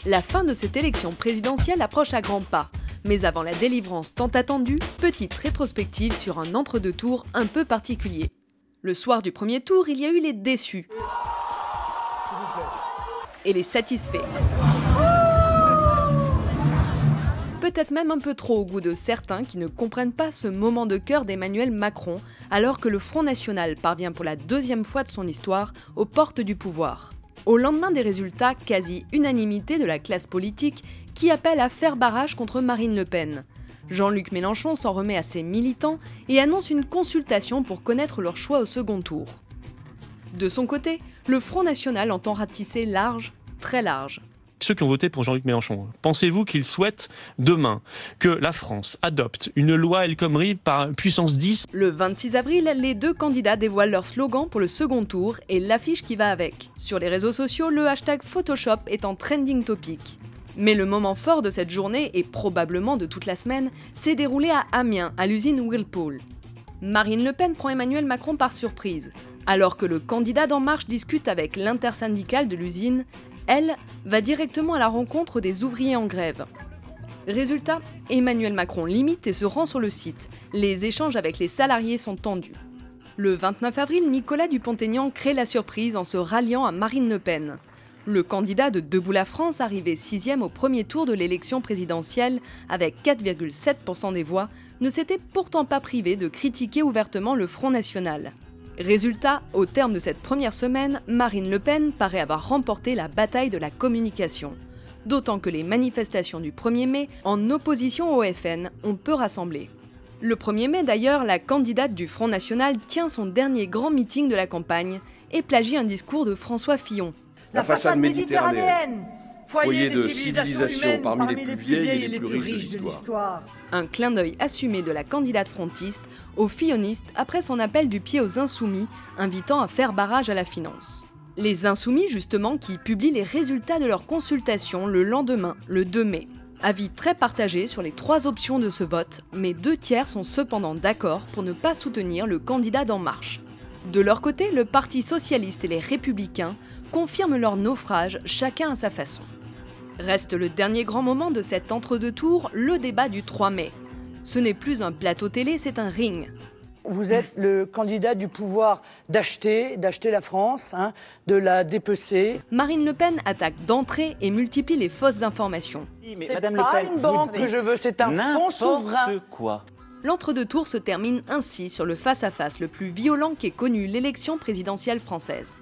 La fin de cette élection présidentielle approche à grands pas. Mais avant la délivrance tant attendue, petite rétrospective sur un entre-deux tours un peu particulier. Le soir du premier tour, il y a eu les déçus et les satisfaits. Peut-être même un peu trop au goût de certains qui ne comprennent pas ce moment de cœur d'Emmanuel Macron, alors que le Front National parvient pour la deuxième fois de son histoire aux portes du pouvoir. Au lendemain des résultats, quasi-unanimité de la classe politique qui appelle à faire barrage contre Marine Le Pen. Jean-Luc Mélenchon s'en remet à ses militants et annonce une consultation pour connaître leur choix au second tour. De son côté, le Front National entend ratisser large, très large. Ceux qui ont voté pour Jean-Luc Mélenchon, pensez-vous qu'ils souhaitent demain que la France adopte une loi El Khomri par puissance 10 ? Le 26 avril, les deux candidats dévoilent leur slogan pour le second tour et l'affiche qui va avec. Sur les réseaux sociaux, le hashtag Photoshop est en trending topic. Mais le moment fort de cette journée, et probablement de toute la semaine, s'est déroulé à Amiens, à l'usine Whirlpool. Marine Le Pen prend Emmanuel Macron par surprise. Alors que le candidat d'En Marche discute avec l'intersyndicale de l'usine, elle va directement à la rencontre des ouvriers en grève. Résultat, Emmanuel Macron limite et se rend sur le site. Les échanges avec les salariés sont tendus. Le 29 avril, Nicolas Dupont-Aignan crée la surprise en se ralliant à Marine Le Pen. Le candidat de Debout la France, arrivé 6e au premier tour de l'élection présidentielle avec 4,7% des voix, ne s'était pourtant pas privé de critiquer ouvertement le Front National. Résultat, au terme de cette première semaine, Marine Le Pen paraît avoir remporté la bataille de la communication. D'autant que les manifestations du 1er mai, en opposition au FN, ont peu rassemblé. Le 1er mai d'ailleurs, la candidate du Front National tient son dernier grand meeting de la campagne et plagie un discours de François Fillon. La façade méditerranéenne, foyer de civilisation parmi les plus vieilles et les plus riches de l'histoire. Un clin d'œil assumé de la candidate frontiste aux fillonistes après son appel du pied aux Insoumis, invitant à faire barrage à la finance. Les Insoumis, justement, qui publient les résultats de leur consultation le lendemain, le 2 mai. Avis très partagé sur les 3 options de ce vote, mais 2 tiers sont cependant d'accord pour ne pas soutenir le candidat d'En Marche. De leur côté, le Parti socialiste et les Républicains confirment leur naufrage, chacun à sa façon. Reste le dernier grand moment de cet entre-deux tours, le débat du 3 mai. Ce n'est plus un plateau télé, c'est un ring. Vous êtes le candidat du pouvoir d'acheter la France, de la dépecer. Marine Le Pen attaque d'entrée et multiplie les fausses informations. C'est Madame Le Pen, une banque que je veux, c'est un fonds souverain. Quoi. L'entre-deux tours se termine ainsi sur le face-à-face le plus violent qu'ait connu l'élection présidentielle française.